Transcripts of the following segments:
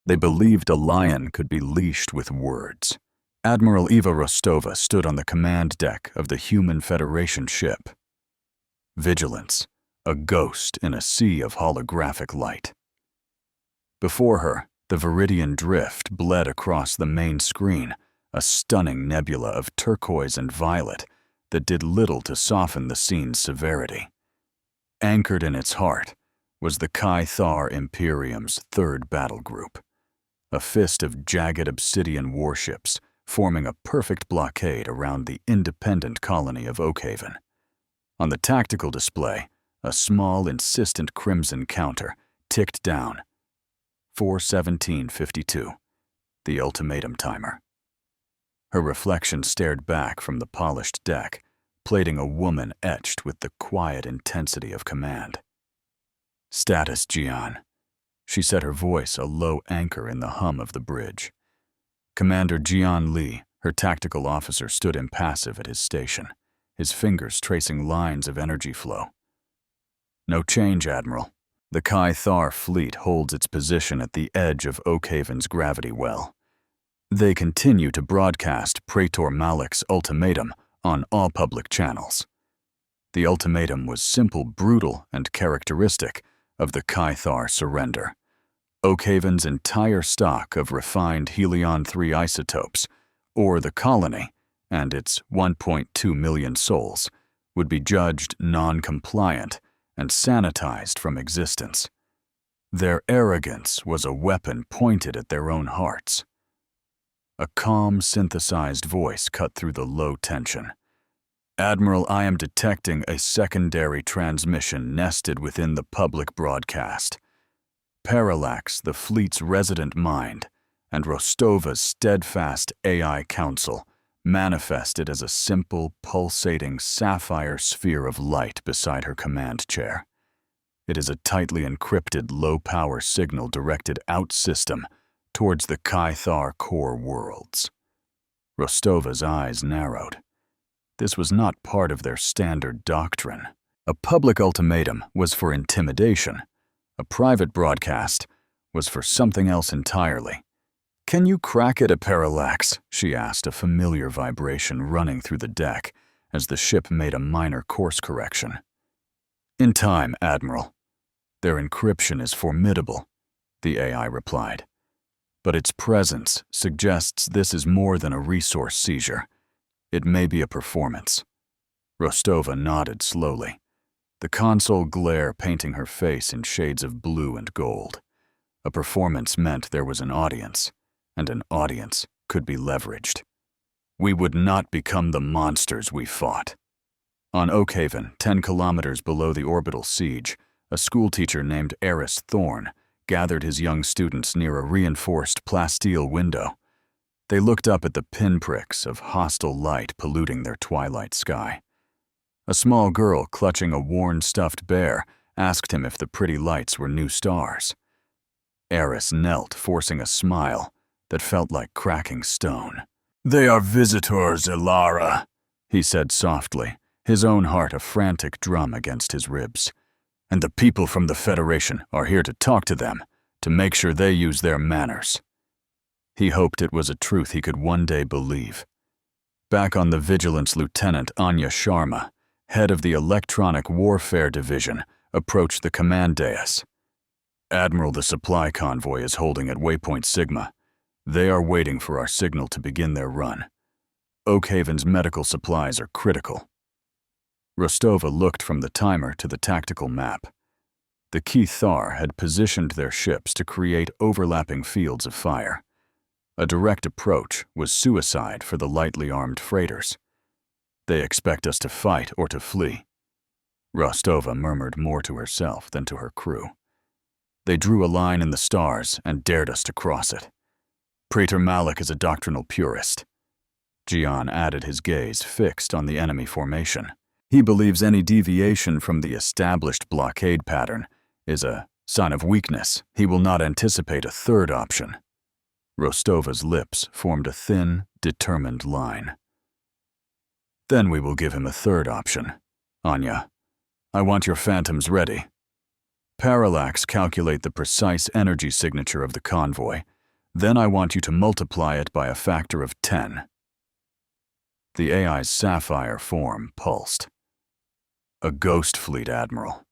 They believed a lion could be leashed with words. Admiral Eva Rostova stood on the command deck of the Human Federation ship. Vigilance, a ghost in a sea of holographic light. Before her, the Viridian drift bled across the main screen, a stunning nebula of turquoise and violet that did little to soften the scene's severity. Anchored in its heart was the Kai-Thar Imperium's third battle group, a fist of jagged obsidian warships forming a perfect blockade around the independent colony of Oakhaven. On the tactical display, a small, insistent crimson counter ticked down. 4:17:52, the ultimatum timer. Her reflection stared back from the polished deck, plating a woman etched with the quiet intensity of command. "Status, Jian." She set her voice a low anchor in the hum of the bridge. Commander Jian Li, her tactical officer, stood impassive at his station, his fingers tracing lines of energy flow. "No change, Admiral. The Kai-Thar fleet holds its position at the edge of Oakhaven's gravity well. They continue to broadcast Praetor Malik's ultimatum on all public channels. The ultimatum was simple, brutal, and characteristic of the Kai-Thar surrender. Oakhaven's entire stock of refined Helion-3 isotopes, or the colony, and its 1.2 million souls, would be judged non-compliant and sanitized from existence. Their arrogance was a weapon pointed at their own hearts. A calm, synthesized voice cut through the low tension. "Admiral, I am detecting a secondary transmission nested within the public broadcast. Parallax, the fleet's resident mind, and Rostova's steadfast AI council manifested as a simple, pulsating sapphire sphere of light beside her command chair. It is a tightly encrypted low-power signal directed out-system towards the Kai-Thar core worlds." Rostova's eyes narrowed. This was not part of their standard doctrine. A public ultimatum was for intimidation. A private broadcast was for something else entirely. "Can you crack it a parallax?" she asked, a familiar vibration running through the deck as the ship made a minor course correction. "In time, Admiral. Their encryption is formidable," the AI replied. "But its presence suggests this is more than a resource seizure. It may be a performance." Rostova nodded slowly, the console glare painting her face in shades of blue and gold. A performance meant there was an audience, and an audience could be leveraged. "We would not become the monsters we fought." On Oakhaven, 10 kilometers below the orbital siege, a schoolteacher named Eris Thorne gathered his young students near a reinforced plasteel window. They looked up at the pinpricks of hostile light polluting their twilight sky. A small girl clutching a worn stuffed bear asked him if the pretty lights were new stars. Eris knelt, forcing a smile that felt like cracking stone. "They are visitors, Ilara," he said softly, his own heart a frantic drum against his ribs. "And the people from the Federation are here to talk to them, to make sure they use their manners." He hoped it was a truth he could one day believe. Back on the Vigilance, Lieutenant Anya Sharma, head of the Electronic Warfare Division, approached the command dais. "Admiral, the supply convoy is holding at Waypoint Sigma. They are waiting for our signal to begin their run. Oakhaven's medical supplies are critical." Rostova looked from the timer to the tactical map. The Kai-Thar had positioned their ships to create overlapping fields of fire. A direct approach was suicide for the lightly armed freighters. "They expect us to fight or to flee." Rostova murmured more to herself than to her crew. "They drew a line in the stars and dared us to cross it. Praetor Malik is a doctrinal purist." Jian added, his gaze fixed on the enemy formation. "He believes any deviation from the established blockade pattern is a sign of weakness. He will not anticipate a third option." Rostova's lips formed a thin, determined line. "Then we will give him a third option. Anya, I want your phantoms ready. Parallax calculate the precise energy signature of the convoy Then I want you to multiply it by a factor of 10. The AI's sapphire form pulsed. A ghost fleet, Admiral.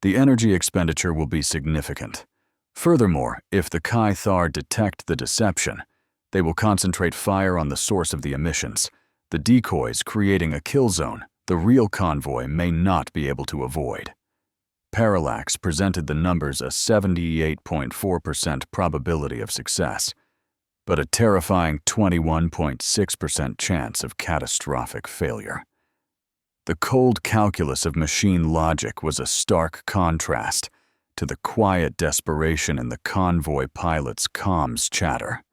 The energy expenditure will be significant. Furthermore, if the Kai-Thar detect the deception, they will concentrate fire on the source of the emissions, the decoys creating a kill zone the real convoy may not be able to avoid. Parallax presented the numbers a 78.4% probability of success, but a terrifying 21.6% chance of catastrophic failure. The cold calculus of machine logic was a stark contrast to the quiet desperation in the convoy pilot's comms chatter.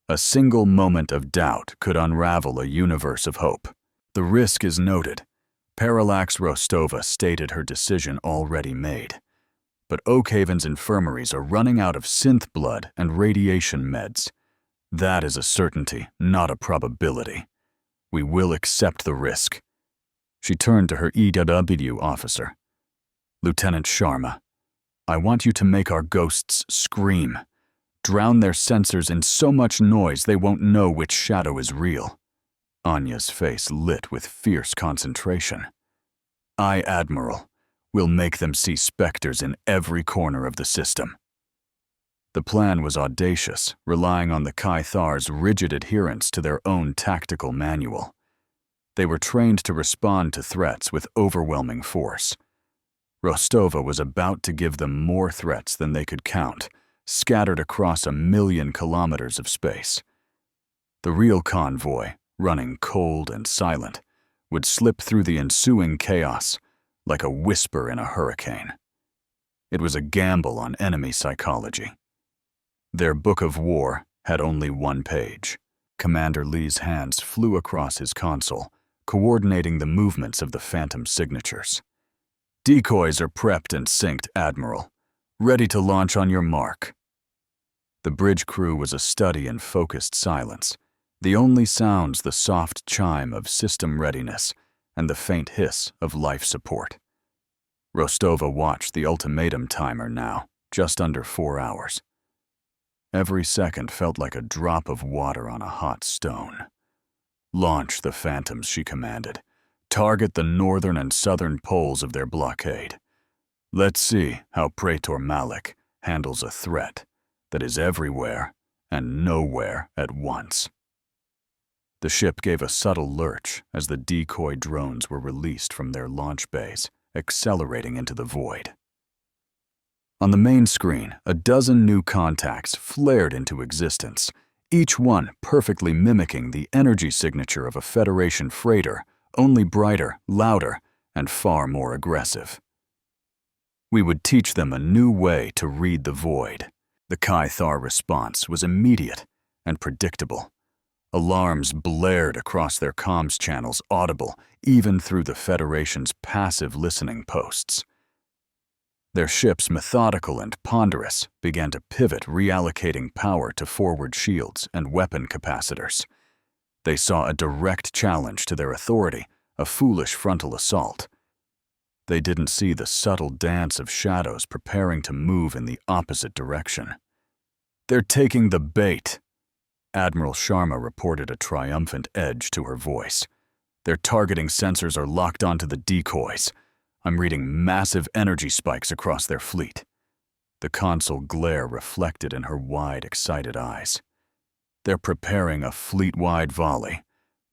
A single moment of doubt could unravel a universe of hope. The risk is noted. Parallax Rostova stated her decision already made. But Oakhaven's infirmaries are running out of synth blood and radiation meds. That is a certainty, not a probability. We will accept the risk. She turned to her EW officer. Lieutenant Sharma, I want you to make our ghosts scream. Drown their sensors in so much noise they won't know which shadow is real. Anya's face lit with fierce concentration. I, Admiral, will make them see specters in every corner of the system. The plan was audacious, relying on the Kai-Thar's rigid adherence to their own tactical manual. They were trained to respond to threats with overwhelming force. Rostova was about to give them more threats than they could count, scattered across 1,000,000 kilometers of space. The real convoy, running cold and silent, would slip through the ensuing chaos like a whisper in a hurricane. It was a gamble on enemy psychology. Their book of war had only one page. Commander Lee's hands flew across his console, coordinating the movements of the phantom signatures. Decoys are prepped and synced, Admiral. Ready to launch on your mark. The bridge crew was a study in focused silence. The only sounds the soft chime of system readiness and the faint hiss of life support. Rostova watched the ultimatum timer now, just under 4 hours. Every second felt like a drop of water on a hot stone. Launch the Phantoms, she commanded. Target the northern and southern poles of their blockade. Let's see how Praetor Malik handles a threat that is everywhere and nowhere at once. The ship gave a subtle lurch as the decoy drones were released from their launch bays, accelerating into the void. On the main screen, a dozen new contacts flared into existence, each one perfectly mimicking the energy signature of a Federation freighter, only brighter, louder, and far more aggressive. We would teach them a new way to read the void. The Kai-Thar response was immediate and predictable. Alarms blared across their comms channels, audible even through the Federation's passive listening posts. Their ships, methodical and ponderous, began to pivot, reallocating power to forward shields and weapon capacitors. They saw a direct challenge to their authority, a foolish frontal assault. They didn't see the subtle dance of shadows preparing to move in the opposite direction. They're taking the bait. Admiral Sharma reported a triumphant edge to her voice. Their targeting sensors are locked onto the decoys. I'm reading massive energy spikes across their fleet. The console glare reflected in her wide, excited eyes. They're preparing a fleet-wide volley.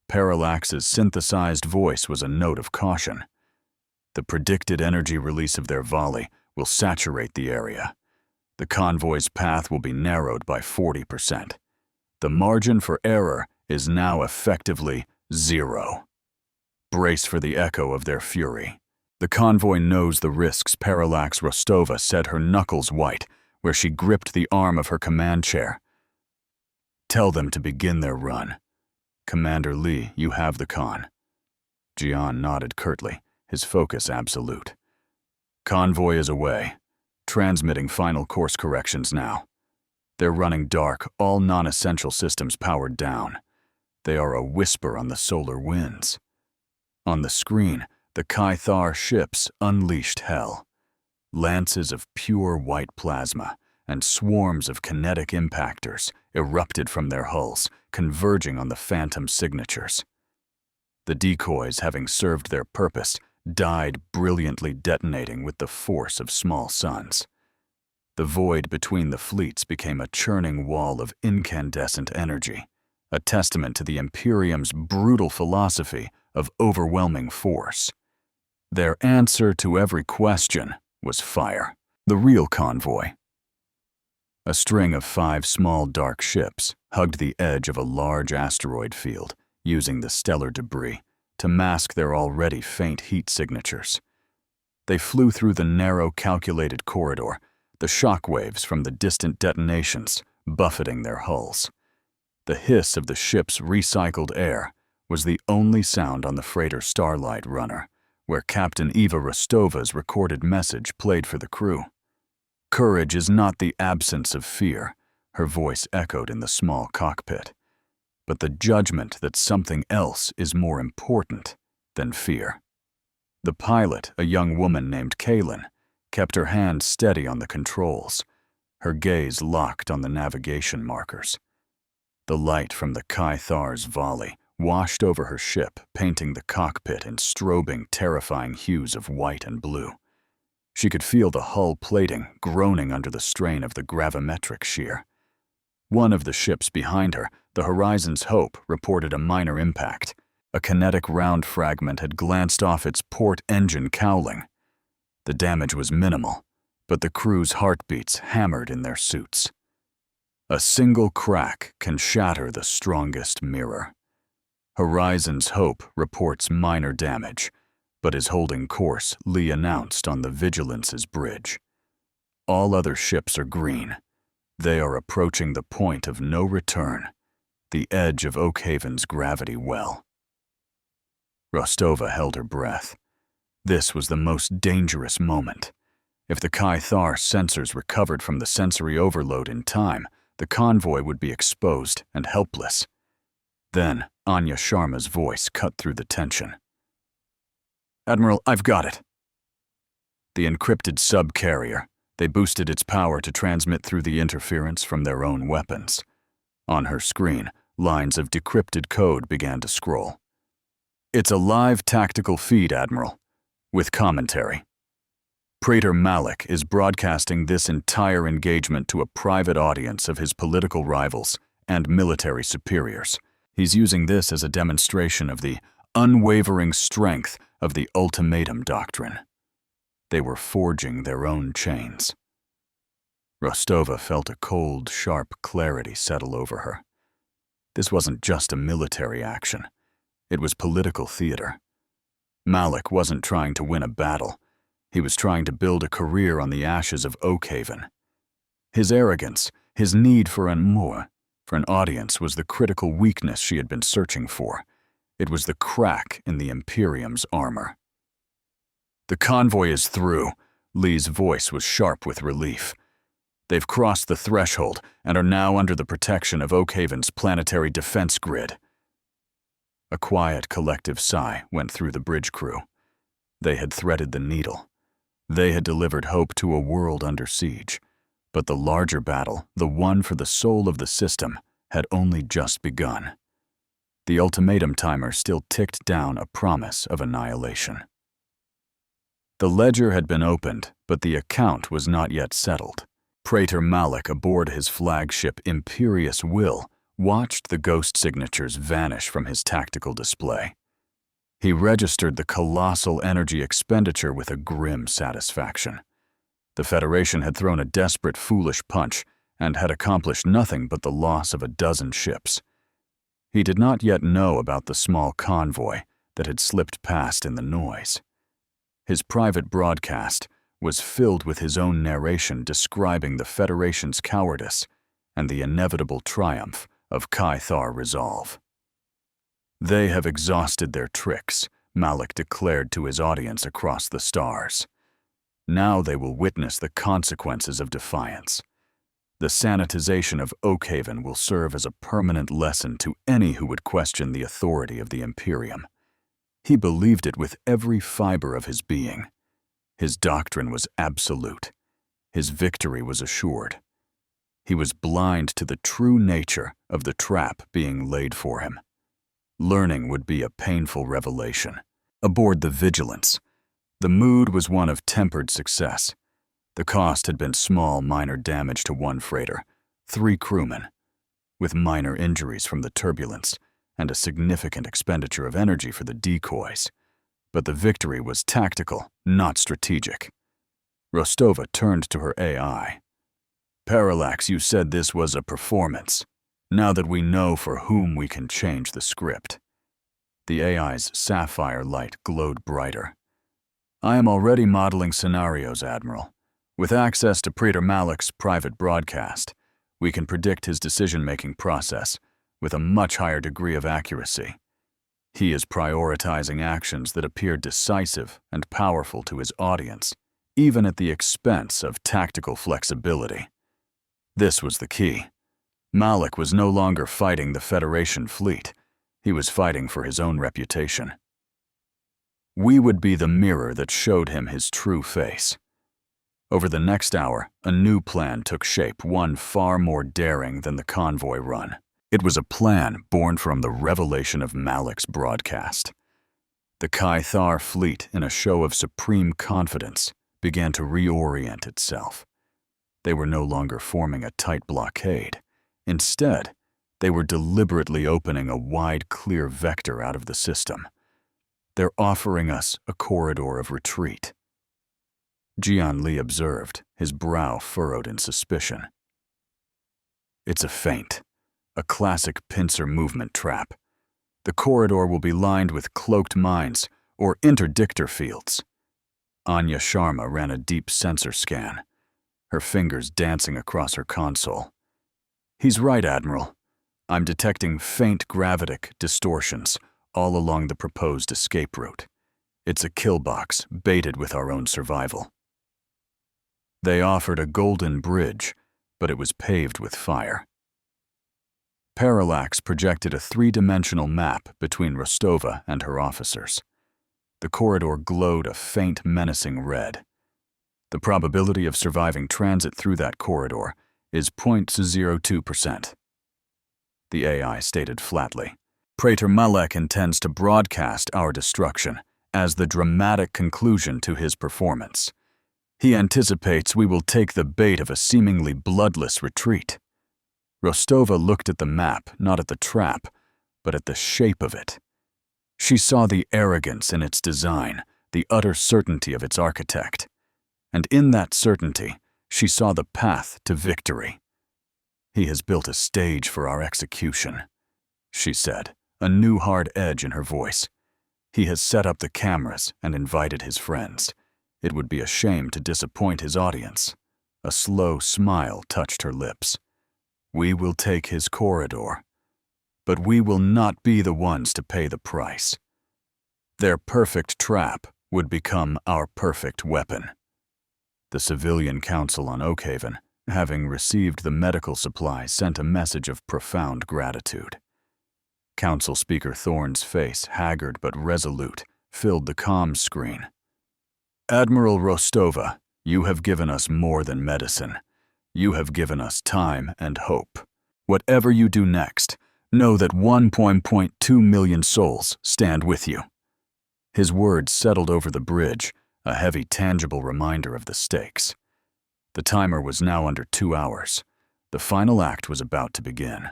Parallax's synthesized voice was a note of caution. The predicted energy release of their volley will saturate the area. The convoy's path will be narrowed by 40%. The margin for error is now effectively 0. Brace for the echo of their fury. The convoy knows the risks. Parallax Rostova set her knuckles white, where she gripped the arm of her command chair. Tell them to begin their run. Commander Lee, you have the con. Jian nodded curtly, his focus absolute. Convoy is away. Transmitting final course corrections now. They're running dark, all non-essential systems powered down. They are a whisper on the solar winds. On the screen, the Kai-Thar ships unleashed hell. Lances of pure white plasma, and swarms of kinetic impactors erupted from their hulls, converging on the phantom signatures. The decoys, having served their purpose, died brilliantly detonating with the force of small suns. The void between the fleets became a churning wall of incandescent energy, a testament to the Imperium's brutal philosophy of overwhelming force. Their answer to every question was fire. The real convoy. A string of 5 small dark ships hugged the edge of a large asteroid field, using the stellar debris to mask their already faint heat signatures. They flew through the narrow, calculated corridor, the shockwaves from the distant detonations buffeting their hulls. The hiss of the ship's recycled air was the only sound on the freighter Starlight Runner, where Captain Eva Rostova's recorded message played for the crew. "Courage is not the absence of fear," her voice echoed in the small cockpit, "but the judgment that something else is more important than fear." The pilot, a young woman named Kaylin, kept her hand steady on the controls, her gaze locked on the navigation markers. The light from the Kai-Thar's volley washed over her ship, painting the cockpit in strobing, terrifying hues of white and blue. She could feel the hull plating groaning under the strain of the gravimetric shear. One of the ships behind her, the Horizon's Hope, reported a minor impact. A kinetic round fragment had glanced off its port engine cowling. The damage was minimal, but the crew's heartbeats hammered in their suits. A single crack can shatter the strongest mirror. Horizon's Hope reports minor damage, but is holding course, Lee announced on the Vigilance's bridge. All other ships are green. They are approaching the point of no return, the edge of Oakhaven's gravity well. Rostova held her breath. This was the most dangerous moment. If the Kai-Thar sensors recovered from the sensory overload in time, the convoy would be exposed and helpless. Then, Anya Sharma's voice cut through the tension. "Admiral, I've got it." The encrypted sub-carrier, they boosted its power to transmit through the interference from their own weapons. On her screen, lines of decrypted code began to scroll. "It's a live tactical feed, Admiral, with commentary. Praetor Malik is broadcasting this entire engagement to a private audience of his political rivals and military superiors. He's using this as a demonstration of the unwavering strength of the ultimatum doctrine." They were forging their own chains. Rostova felt a cold, sharp clarity settle over her. This wasn't just a military action. It was political theater. Malik wasn't trying to win a battle. He was trying to build a career on the ashes of Oakhaven. His arrogance, his need for an audience was the critical weakness she had been searching for. It was the crack in the Imperium's armor. "The convoy is through." Lee's voice was sharp with relief. "They've crossed the threshold and are now under the protection of Oakhaven's planetary defense grid." A quiet, collective sigh went through the bridge crew. They had threaded the needle. They had delivered hope to a world under siege. But the larger battle, the one for the soul of the system, had only just begun. The ultimatum timer still ticked down a promise of annihilation. The ledger had been opened, but the account was not yet settled. Praetor Malik aboard his flagship Imperious Will watched the ghost signatures vanish from his tactical display. He registered the colossal energy expenditure with a grim satisfaction. The Federation had thrown a desperate, foolish punch and had accomplished nothing but the loss of a dozen ships. He did not yet know about the small convoy that had slipped past in the noise. His private broadcast was filled with his own narration describing the Federation's cowardice and the inevitable triumph of Kai-Thar resolve. "They have exhausted their tricks," Malik declared to his audience across the stars. "Now they will witness the consequences of defiance. The sanitization of Oakhaven will serve as a permanent lesson to any who would question the authority of the Imperium." He believed it with every fiber of his being. His doctrine was absolute. His victory was assured. He was blind to the true nature of the trap being laid for him. Learning would be a painful revelation. Aboard the Vigilance, the mood was one of tempered success. The cost had been small minor damage to one freighter, 3 crewmen, with minor injuries from the turbulence and a significant expenditure of energy for the decoys. But the victory was tactical, not strategic. Rostova turned to her AI. "Parallax, you said this was a performance. Now that we know for whom we can change the script." The AI's sapphire light glowed brighter. "I am already modeling scenarios, Admiral. With access to Praetor Malik's private broadcast, we can predict his decision-making process with a much higher degree of accuracy. He is prioritizing actions that appear decisive and powerful to his audience, even at the expense of tactical flexibility." This was the key. Malik was no longer fighting the Federation fleet. He was fighting for his own reputation. We would be the mirror that showed him his true face. Over the next hour, a new plan took shape, one far more daring than the convoy run. It was a plan born from the revelation of Malik's broadcast. The Caithar fleet, in a show of supreme confidence, began to reorient itself. They were no longer forming a tight blockade. Instead, they were deliberately opening a wide, clear vector out of the system. "They're offering us a corridor of retreat." Jian Li observed, his brow furrowed in suspicion. "It's a feint, a classic pincer movement trap. The corridor will be lined with cloaked mines or interdictor fields." Anya Sharma ran a deep sensor scan, her fingers dancing across her console. "He's right, Admiral. I'm detecting faint gravitic distortions all along the proposed escape route. It's a killbox baited with our own survival." They offered a golden bridge, but it was paved with fire. Parallax projected a 3-dimensional map between Rostova and her officers. The corridor glowed a faint, menacing red. "The probability of surviving transit through that corridor is 0.02%. The AI stated flatly. "Praetor Malik intends to broadcast our destruction as the dramatic conclusion to his performance. He anticipates we will take the bait of a seemingly bloodless retreat." Rostova looked at the map, not at the trap, but at the shape of it. She saw the arrogance in its design, the utter certainty of its architect. And in that certainty, she saw the path to victory. "He has built a stage for our execution," she said, a new hard edge in her voice. "He has set up the cameras and invited his friends. It would be a shame to disappoint his audience." A slow smile touched her lips. "We will take his corridor, but we will not be the ones to pay the price. Their perfect trap would become our perfect weapon." The Civilian Council on Oakhaven, having received the medical supplies, sent a message of profound gratitude. Council Speaker Thorne's face, haggard but resolute, filled the comms screen. "Admiral Rostova, you have given us more than medicine. You have given us time and hope. Whatever you do next, know that 1.2 million souls stand with you." His words settled over the bridge, a heavy, tangible reminder of the stakes. The timer was now under 2 hours. The final act was about to begin.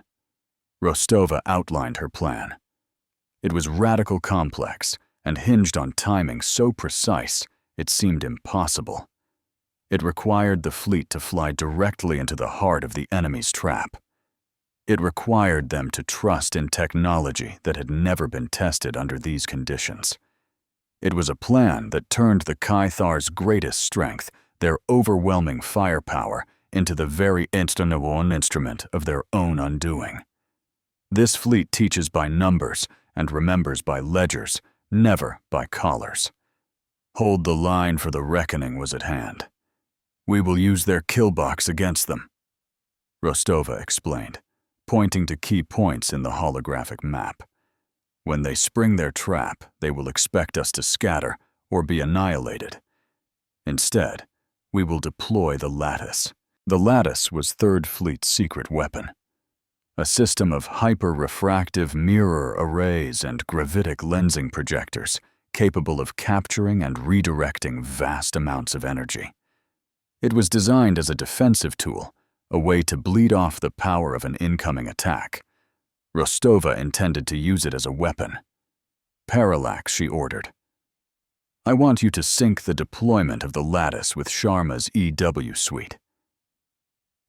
Rostova outlined her plan. It was radical complex and hinged on timing so precise it seemed impossible. It required the fleet to fly directly into the heart of the enemy's trap. It required them to trust in technology that had never been tested under these conditions. It was a plan that turned the Caithar's greatest strength, their overwhelming firepower, into the very instrument of their own undoing. This fleet teaches by numbers and remembers by ledgers, never by collars. Hold the line, for the reckoning was at hand. "We will use their killbox against them," Rostova explained, pointing to key points in the holographic map. "When they spring their trap, they will expect us to scatter or be annihilated. Instead, we will deploy the lattice. The lattice was Third Fleet's secret weapon, a system of hyper-refractive mirror arrays and gravitic lensing projectors capable of capturing and redirecting vast amounts of energy. It was designed as a defensive tool, a way to bleed off the power of an incoming attack. Rostova intended to use it as a weapon. "Parallax," she ordered. "I want you to sync the deployment of the lattice with Sharma's EW suite."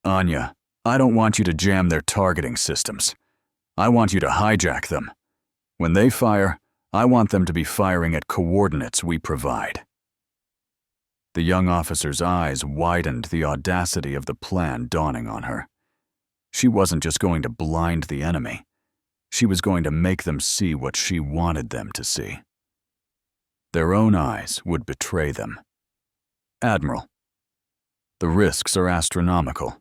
"Anya, I don't want you to jam their targeting systems. I want you to hijack them. When they fire, I want them to be firing at coordinates we provide." The young officer's eyes widened, the audacity of the plan dawning on her. She wasn't just going to blind the enemy. She was going to make them see what she wanted them to see. Their own eyes would betray them. "Admiral, the risks are astronomical."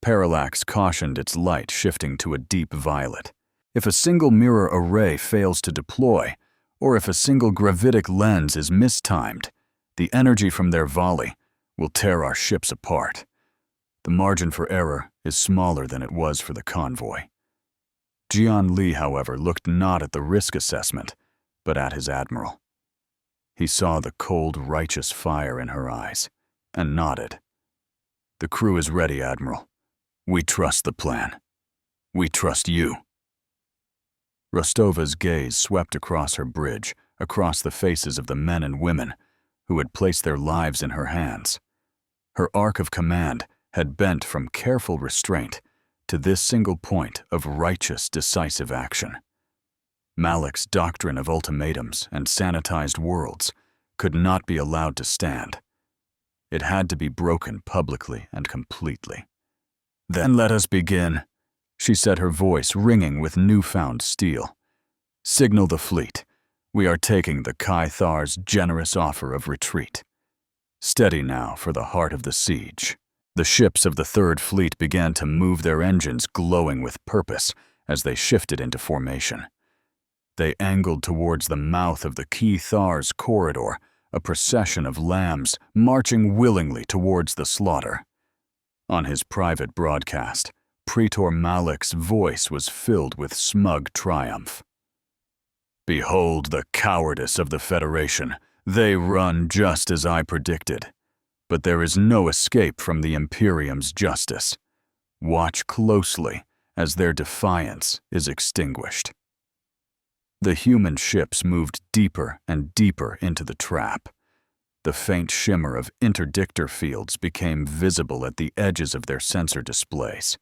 Parallax cautioned, its light shifting to a deep violet. "If a single mirror array fails to deploy, or if a single gravitic lens is mistimed, the energy from their volley will tear our ships apart. The margin for error is smaller than it was for the convoy." Jian Li, however, looked not at the risk assessment, but at his admiral. He saw the cold, righteous fire in her eyes, and nodded. "The crew is ready, Admiral. We trust the plan. We trust you." Rostova's gaze swept across her bridge, across the faces of the men and women who had placed their lives in her hands. Her arc of command had bent from careful restraint to this single point of righteous, decisive action. Malik's doctrine of ultimatums and sanitized worlds could not be allowed to stand. It had to be broken publicly and completely. "Then let us begin," she said, her voice ringing with newfound steel. "Signal the fleet. We are taking the Kai-Thar's generous offer of retreat. Steady now for the heart of the siege." The ships of the Third Fleet began to move, their engines glowing with purpose as they shifted into formation. They angled towards the mouth of the Kai-Thar's corridor, a procession of lambs marching willingly towards the slaughter. On his private broadcast, Praetor Malik's voice was filled with smug triumph. "Behold the cowardice of the Federation. They run just as I predicted. But there is no escape from the Imperium's justice. Watch closely as their defiance is extinguished." The human ships moved deeper and deeper into the trap. The faint shimmer of interdictor fields became visible at the edges of their sensor displays.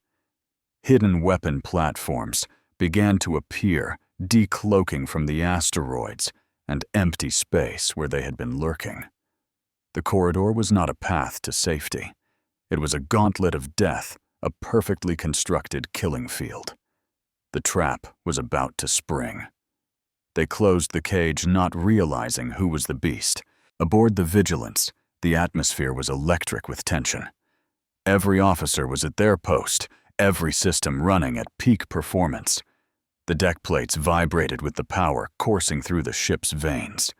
Hidden weapon platforms began to appear, decloaking from the asteroids and empty space where they had been lurking. The corridor was not a path to safety. It was a gauntlet of death, a perfectly constructed killing field. The trap was about to spring. They closed the cage, not realizing who was the beast. Aboard the Vigilance, the atmosphere was electric with tension. Every officer was at their post, every system running at peak performance. The deck plates vibrated with the power coursing through the ship's veins.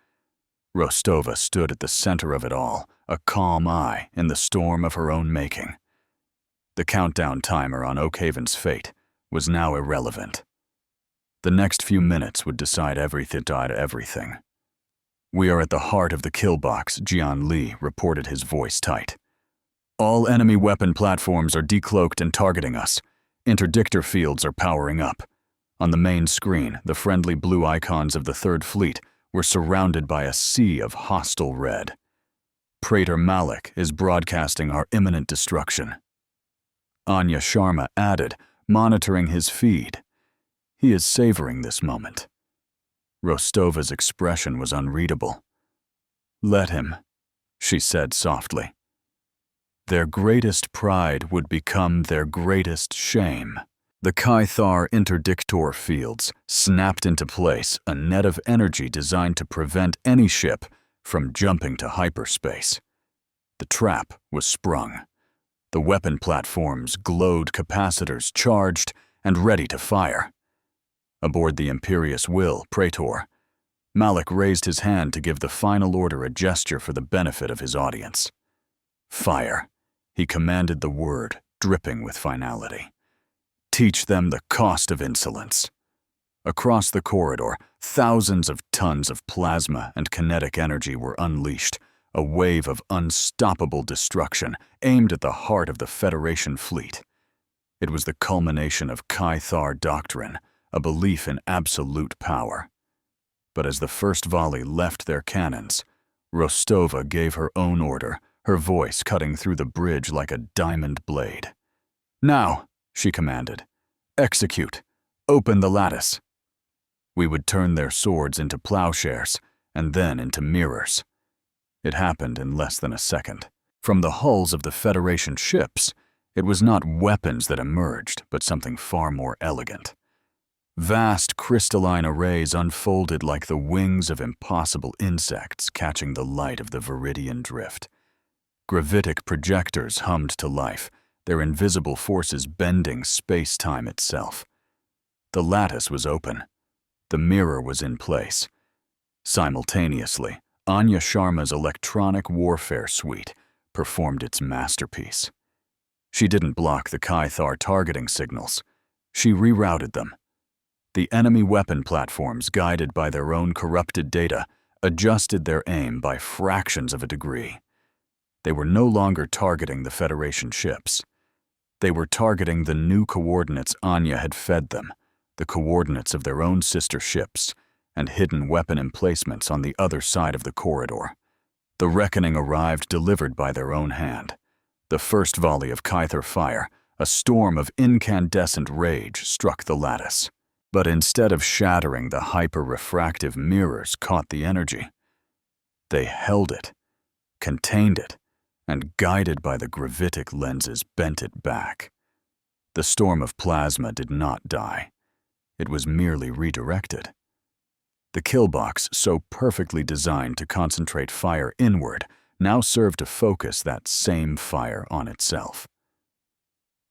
Rostova stood at the center of it all, a calm eye in the storm of her own making. The countdown timer on Oakhaven's fate was now irrelevant. The next few minutes would decide everything. "We are at the heart of the Killbox," Jian Li reported, his voice tight. "All enemy weapon platforms are decloaked and targeting us. Interdictor fields are powering up." On the main screen, the friendly blue icons of the Third Fleet were surrounded by a sea of hostile red. "Praetor Malik is broadcasting our imminent destruction." Anya Sharma added, monitoring his feed. "He is savoring this moment." Rostova's expression was unreadable. "Let him," she said softly. Their greatest pride would become their greatest shame. The Kai-Thar interdictor fields snapped into place, a net of energy designed to prevent any ship from jumping to hyperspace. The trap was sprung. The weapon platforms glowed, capacitors charged and ready to fire. Aboard the Imperious Will, Praetor, Malik raised his hand to give the final order, a gesture for the benefit of his audience. "Fire," He commanded the word, dripping with finality. Teach them the cost of insolence. Across the corridor, thousands of tons of plasma and kinetic energy were unleashed, a wave of unstoppable destruction aimed at the heart of the Federation fleet. It was the culmination of Caithar doctrine, a belief in absolute power. But as the first volley left their cannons, Rostova gave her own order, her voice cutting through the bridge like a diamond blade. "Now," she commanded, "execute. Open the lattice." We would turn their swords into plowshares, and then into mirrors. It happened in less than a second. From the hulls of the Federation ships, it was not weapons that emerged, but something far more elegant. Vast crystalline arrays unfolded like the wings of impossible insects catching the light of the Viridian drift. Gravitic projectors hummed to life, their invisible forces bending space-time itself. The lattice was open. The mirror was in place. Simultaneously, Anya Sharma's electronic warfare suite performed its masterpiece. She didn't block the Caithar targeting signals. She rerouted them. The enemy weapon platforms, guided by their own corrupted data, adjusted their aim by fractions of a degree. They were no longer targeting the Federation ships. They were targeting the new coordinates Anya had fed them, the coordinates of their own sister ships, and hidden weapon emplacements on the other side of the corridor. The reckoning arrived delivered by their own hand. The first volley of Caithar fire, a storm of incandescent rage, struck the lattice. But instead of shattering, the hyper-refractive mirrors caught the energy. They held it, contained it, and guided by the gravitic lenses bent it back. The storm of plasma did not die. It was merely redirected. The Killbox, so perfectly designed to concentrate fire inward, now served to focus that same fire on itself.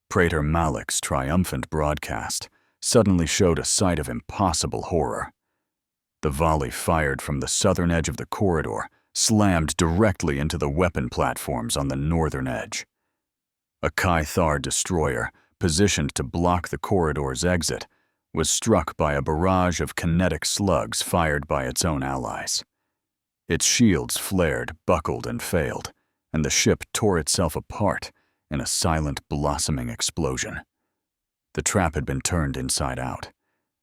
Praetor Malik's triumphant broadcast suddenly showed a sight of impossible horror. The volley fired from the southern edge of the corridor slammed directly into the weapon platforms on the northern edge. A Caithar destroyer, positioned to block the corridor's exit, was struck by a barrage of kinetic slugs fired by its own allies. Its shields flared, buckled, and failed, and the ship tore itself apart in a silent, blossoming explosion. The trap had been turned inside out.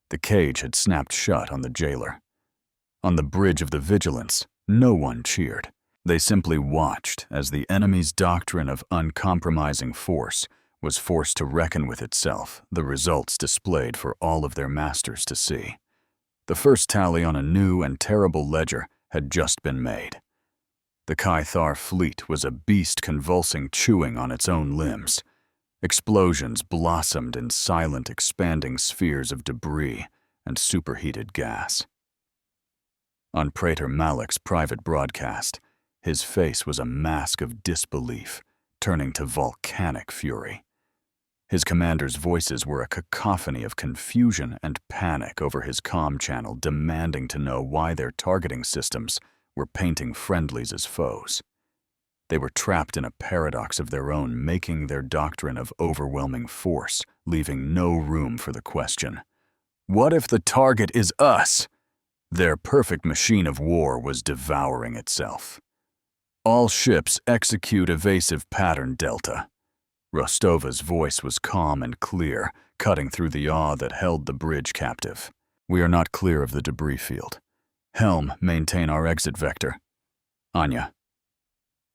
The cage had snapped shut on the jailer. On the bridge of the Vigilance, no one cheered. They simply watched as the enemy's doctrine of uncompromising force was forced to reckon with itself, the results displayed for all of their masters to see. The first tally on a new and terrible ledger had just been made. The Caithar fleet was a beast convulsing, chewing on its own limbs. Explosions blossomed in silent, expanding spheres of debris and superheated gas. On Praetor Malik's private broadcast, his face was a mask of disbelief, turning to volcanic fury. His commanders' voices were a cacophony of confusion and panic over his comm channel, demanding to know why their targeting systems were painting friendlies as foes. They were trapped in a paradox of their own, making their doctrine of overwhelming force, leaving no room for the question, "What if the target is us?" Their perfect machine of war was devouring itself. "All ships execute evasive pattern Delta." Rostova's voice was calm and clear, cutting through the awe that held the bridge captive. "We are not clear of the debris field. Helm, maintain our exit vector. Anya,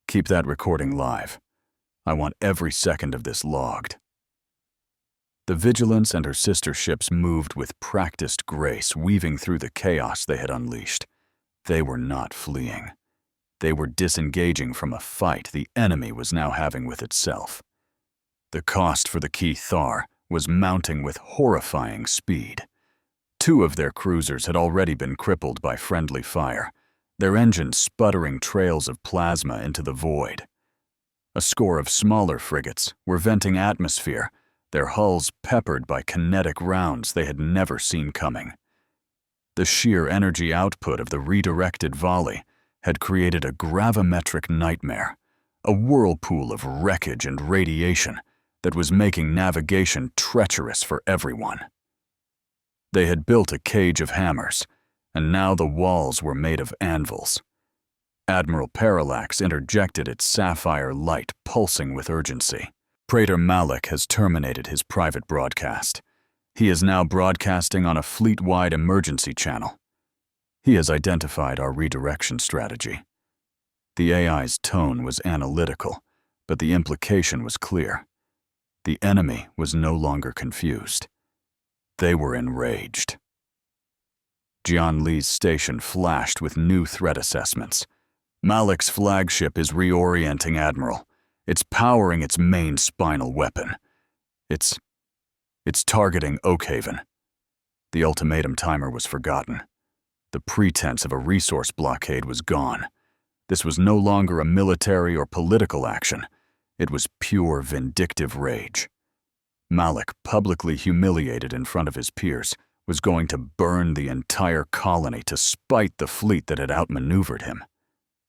keep that recording live. I want every second of this logged." The Vigilance and her sister ships moved with practiced grace, weaving through the chaos they had unleashed. They were not fleeing. They were disengaging from a fight the enemy was now having with itself. The cost for the Caithar was mounting with horrifying speed. 2 of their cruisers had already been crippled by friendly fire, their engines sputtering trails of plasma into the void. A score of smaller frigates were venting atmosphere, their hulls peppered by kinetic rounds they had never seen coming. The sheer energy output of the redirected volley had created a gravimetric nightmare, a whirlpool of wreckage and radiation that was making navigation treacherous for everyone. They had built a cage of hammers, and now the walls were made of anvils. Admiral Parallax interjected its sapphire light pulsing with urgency. Praetor Malik has terminated his private broadcast. He is now broadcasting on a fleet-wide emergency channel. He has identified our redirection strategy. The AI's tone was analytical, but the implication was clear. The enemy was no longer confused. They were enraged. Jian Li's station flashed with new threat assessments. Malik's flagship is reorienting, Admiral. It's powering its main spinal weapon. It's targeting Oakhaven. The ultimatum timer was forgotten. The pretense of a resource blockade was gone. This was no longer a military or political action. It was pure vindictive rage. Malik, publicly humiliated in front of his peers, was going to burn the entire colony to spite the fleet that had outmaneuvered him.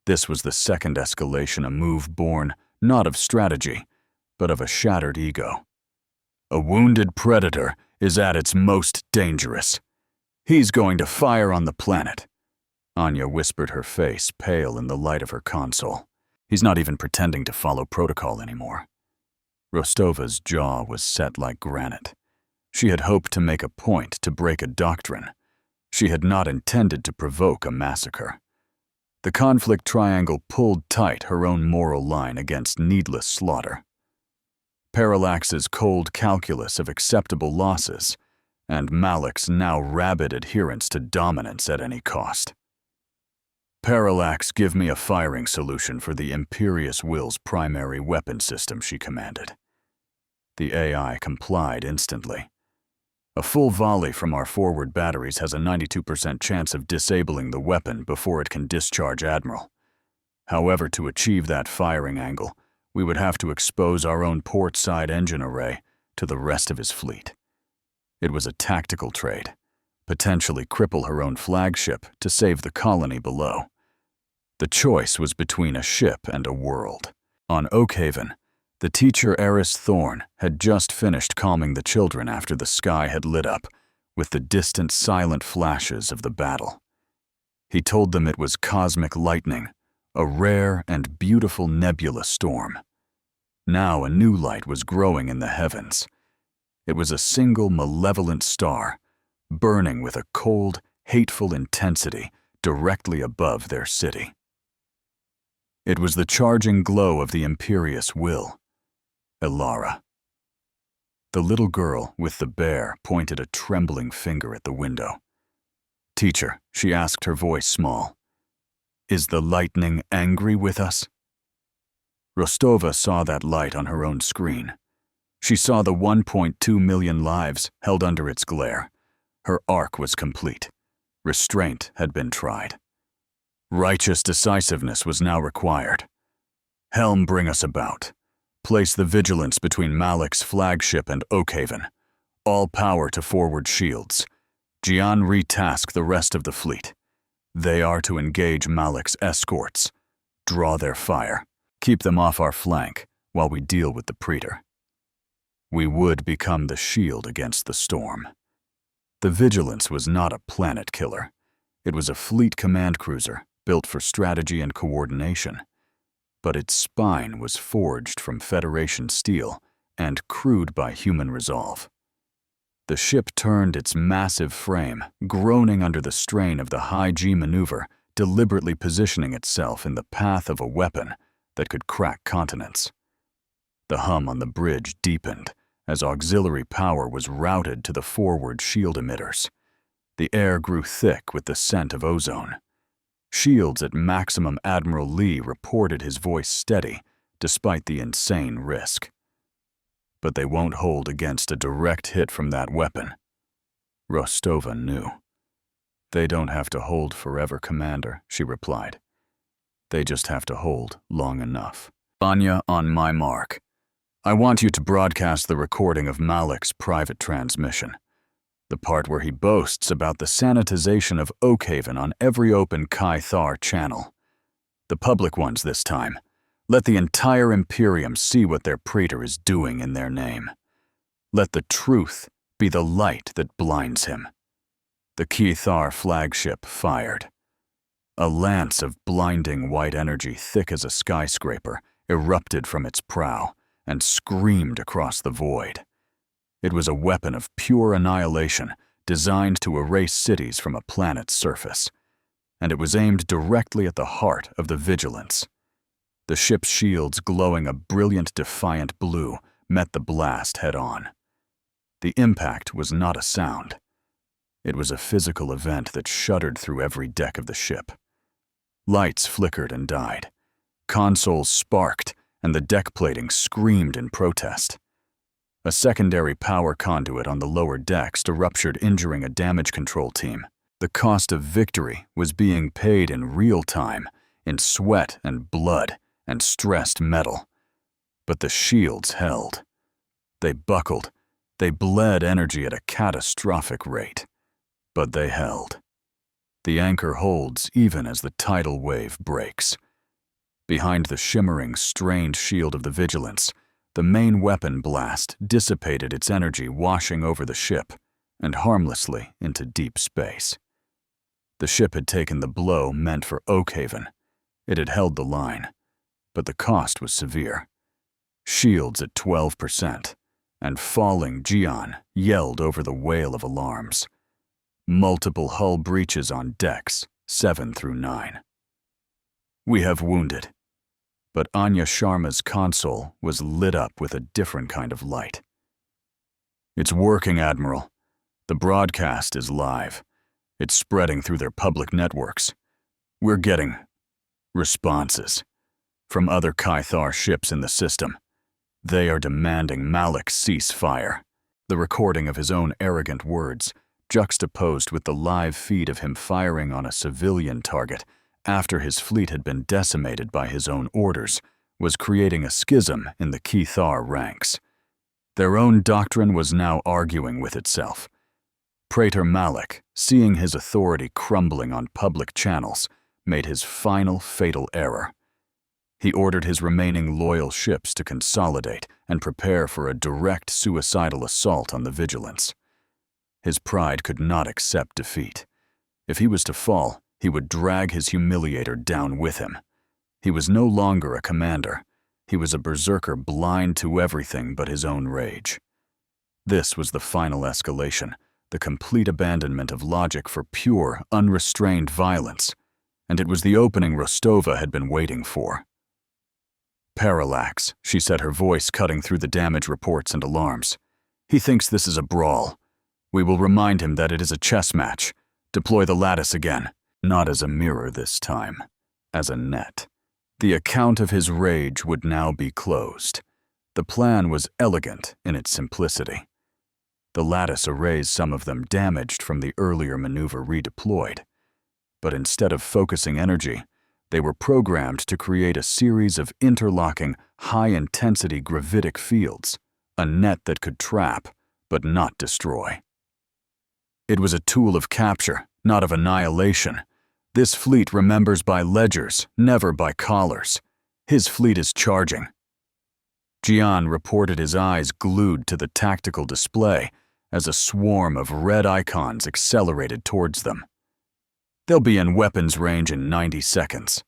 This was the second escalation, a move born not of strategy, but of a shattered ego. A wounded predator is at its most dangerous. He's going to fire on the planet. Anya whispered, her face pale in the light of her console. He's not even pretending to follow protocol anymore. Rostova's jaw was set like granite. She had hoped to make a point, to break a doctrine. She had not intended to provoke a massacre. The conflict triangle pulled tight her own moral line against needless slaughter. Parallax's cold calculus of acceptable losses, and Malik's now rabid adherence to dominance at any cost. Parallax, give me a firing solution for the Imperious Will's primary weapon system, she commanded. The AI complied instantly. A full volley from our forward batteries has a 92% chance of disabling the weapon before it can discharge, Admiral. However, to achieve that firing angle, we would have to expose our own port-side engine array to the rest of his fleet. It was a tactical trade, potentially cripple her own flagship to save the colony below. The choice was between a ship and a world. On Oakhaven, the teacher Eris Thorne had just finished calming the children after the sky had lit up with the distant, silent flashes of the battle. He told them it was cosmic lightning, a rare and beautiful nebula storm. Now a new light was growing in the heavens. It was a single malevolent star, burning with a cold, hateful intensity directly above their city. It was the charging glow of the Imperious Will, Elara. The little girl with the bear pointed a trembling finger at the window. "Teacher," she asked, her voice small, "is the lightning angry with us?" Rostova saw that light on her own screen. She saw the 1.2 million lives held under its glare. Her arc was complete. Restraint had been tried. Righteous decisiveness was now required. Helm, bring us about. Place the vigilance between Malik's flagship and Oakhaven. All power to forward shields. Jian retask the rest of the fleet. They are to engage Malik's escorts. Draw their fire. Keep them off our flank while we deal with the Praetor. We would become the shield against the storm. The Vigilance was not a planet killer. It was a fleet command cruiser built for strategy and coordination. But its spine was forged from Federation steel and crewed by human resolve. The ship turned its massive frame, groaning under the strain of the high-G maneuver, deliberately positioning itself in the path of a weapon that could crack continents. The hum on the bridge deepened as auxiliary power was routed to the forward shield emitters. The air grew thick with the scent of ozone. Shields at maximum Admiral Lee reported his voice steady, despite the insane risk. But they won't hold against a direct hit from that weapon. Rostova knew. They don't have to hold forever, Commander, she replied. They just have to hold long enough. Anya, on my mark. I want you to broadcast the recording of Malik's private transmission. The part where he boasts about the sanitization of Oakhaven on every open Kai Thar channel. The public ones this time. Let the entire Imperium see what their praetor is doing in their name. Let the truth be the light that blinds him. The Kithar flagship fired. A lance of blinding white energy thick as a skyscraper erupted from its prow and screamed across the void. It was a weapon of pure annihilation designed to erase cities from a planet's surface, and it was aimed directly at the heart of the Vigilance. The ship's shields, glowing a brilliant, defiant blue, met the blast head-on. The impact was not a sound. It was a physical event that shuddered through every deck of the ship. Lights flickered and died. Consoles sparked, and the deck plating screamed in protest. A secondary power conduit on the lower decks ruptured, injuring a damage control team. The cost of victory was being paid in real time, in sweat and blood and stressed metal. But the shields held. They buckled. They bled energy at a catastrophic rate. But they held. The anchor holds even as the tidal wave breaks. Behind the shimmering, strained shield of the Vigilance, the main weapon blast dissipated its energy, washing over the ship and harmlessly into deep space. The ship had taken the blow meant for Oakhaven. It had held the line, but the cost was severe. Shields at 12%, and falling Gian yelled over the wail of alarms. Multiple hull breaches on decks 7 through 9. We have wounded. But Anya Sharma's console was lit up with a different kind of light. It's working, Admiral. The broadcast is live. It's spreading through their public networks. We're getting responses from other Kithar ships in the system. They are demanding Malik cease fire. The recording of his own arrogant words, juxtaposed with the live feed of him firing on a civilian target after his fleet had been decimated by his own orders, was creating a schism in the Kithar ranks. Their own doctrine was now arguing with itself. Praetor Malik, seeing his authority crumbling on public channels, made his final fatal error. He ordered his remaining loyal ships to consolidate and prepare for a direct suicidal assault on the Vigilance. His pride could not accept defeat. If he was to fall, he would drag his humiliator down with him. He was no longer a commander. He was a berserker blind to everything but his own rage. This was the final escalation, the complete abandonment of logic for pure, unrestrained violence, and it was the opening Rostova had been waiting for. Parallax, she said, her voice cutting through the damage reports and alarms. He thinks this is a brawl. We will remind him that it is a chess match. Deploy the lattice again. Not as a mirror this time, as a net. The account of his rage would now be closed. The plan was elegant in its simplicity. The lattice arrays, some of them damaged from the earlier maneuver, redeployed. But instead of focusing energy, they were programmed to create a series of interlocking, high-intensity gravitic fields, a net that could trap, but not destroy. It was a tool of capture, not of annihilation. This fleet remembers by ledgers, never by collars. His fleet is charging. Gian reported, his eyes glued to the tactical display as a swarm of red icons accelerated towards them. They'll be in weapons range in 90 seconds.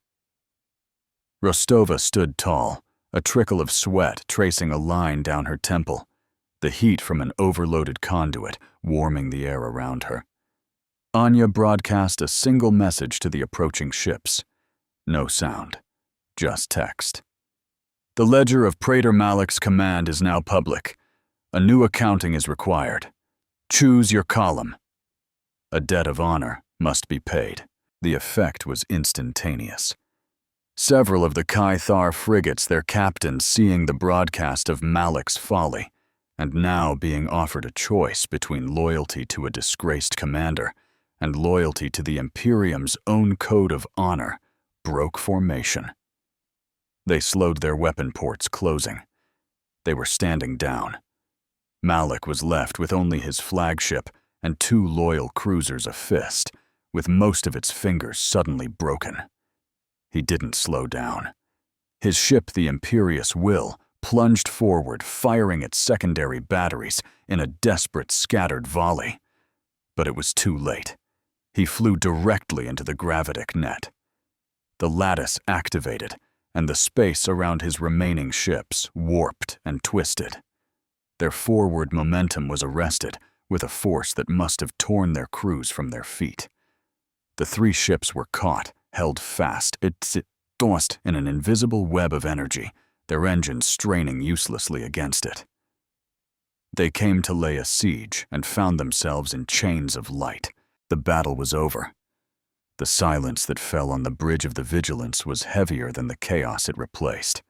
Rostova stood tall, a trickle of sweat tracing a line down her temple, the heat from an overloaded conduit warming the air around her. Anya broadcast a single message to the approaching ships. No sound, just text. The ledger of Praetor Malik's command is now public. A new accounting is required. Choose your column. A debt of honor must be paid. The effect was instantaneous. Several of the Kithar frigates, their captains seeing the broadcast of Malik's folly, and now being offered a choice between loyalty to a disgraced commander and loyalty to the Imperium's own code of honor, broke formation. They slowed their weapon ports closing. They were standing down. Malik was left with only his flagship and 2 loyal cruisers afist, with most of its fingers suddenly broken. He didn't slow down. His ship, the Imperious Will, plunged forward, firing its secondary batteries in a desperate, scattered volley. But it was too late. He flew directly into the gravitic net. The lattice activated, and the space around his remaining ships warped and twisted. Their forward momentum was arrested with a force that must have torn their crews from their feet. The 3 ships were caught, held fast, tossed in an invisible web of energy, their engines straining uselessly against it. They came to lay a siege and found themselves in chains of light. The battle was over. The silence that fell on the bridge of the Vigilance was heavier than the chaos it replaced.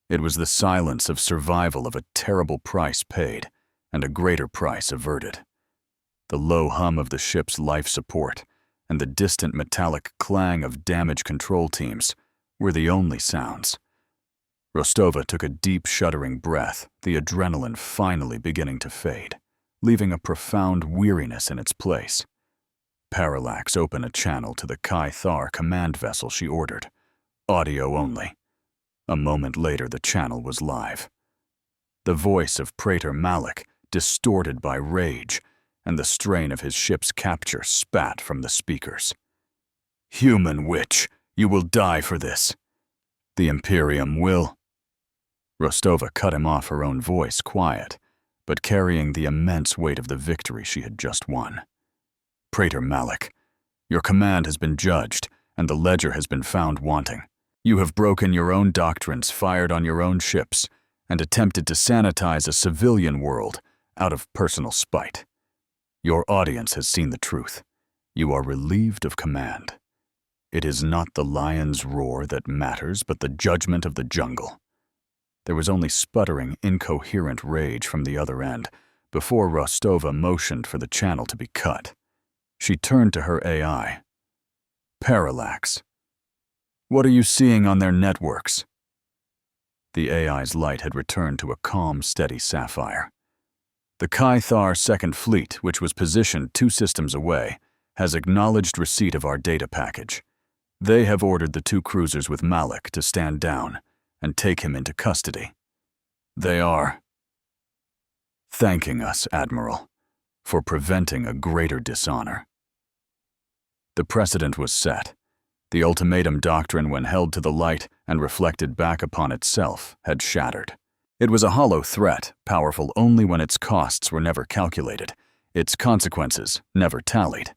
It was the silence of survival of a terrible price paid and a greater price averted. The low hum of the ship's life support and the distant metallic clang of damage control teams were the only sounds. Rostova took a deep, shuddering breath, the adrenaline finally beginning to fade, leaving a profound weariness in its place. Parallax opened a channel to the Kai Thar command vessel she ordered, audio only. A moment later, the channel was live. The voice of Praetor Malik, distorted by rage, and the strain of his ship's capture spat from the speakers. "Human witch, you will die for this. The Imperium will." Rostova cut him off, her own voice quiet, but carrying the immense weight of the victory she had just won. "Praetor Malik, your command has been judged, and the ledger has been found wanting. You have broken your own doctrines, fired on your own ships, and attempted to sanitize a civilian world out of personal spite. Your audience has seen the truth. You are relieved of command. It is not the lion's roar that matters, but the judgment of the jungle." There was only sputtering, incoherent rage from the other end before Rostova motioned for the channel to be cut. She turned to her AI. "Parallax. What are you seeing on their networks?" The AI's light had returned to a calm, steady sapphire. "The Kai Thar Second Fleet, which was positioned 2 systems away, has acknowledged receipt of our data package. They have ordered the 2 cruisers with Malik to stand down and take him into custody. They are thanking us, Admiral, for preventing a greater dishonor." The precedent was set. The ultimatum doctrine, when held to the light and reflected back upon itself, had shattered. It was a hollow threat, powerful only when its costs were never calculated, its consequences never tallied.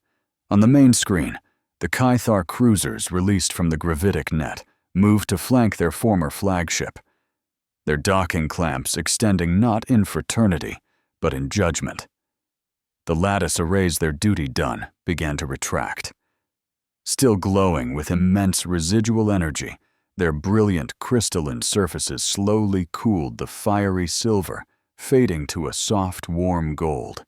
On the main screen, the Kai Thar cruisers released from the gravitic net moved to flank their former flagship, their docking clamps extending not in fraternity, but in judgment. The lattice arrays, their duty done, began to retract. Still glowing with immense residual energy, their brilliant crystalline surfaces slowly cooled the fiery silver, fading to a soft, warm gold,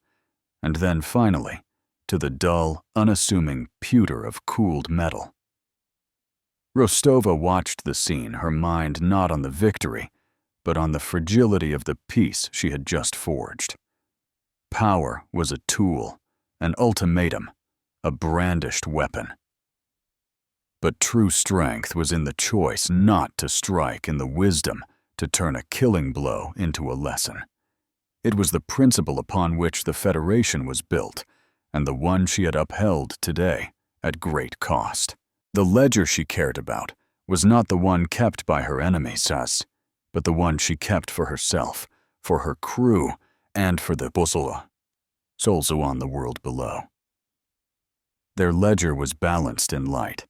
and then finally to the dull, unassuming pewter of cooled metal. Rostova watched the scene, her mind not on the victory, but on the fragility of the peace she had just forged. Power was a tool, an ultimatum, a brandished weapon. But true strength was in the choice not to strike, in the wisdom to turn a killing blow into a lesson. It was the principle upon which the Federation was built, and the one she had upheld today at great cost. The ledger she cared about was not the one kept by her enemy, Sas, but the one she kept for herself, for her crew, and for the Bosula, souls on the world below. Their ledger was balanced in light.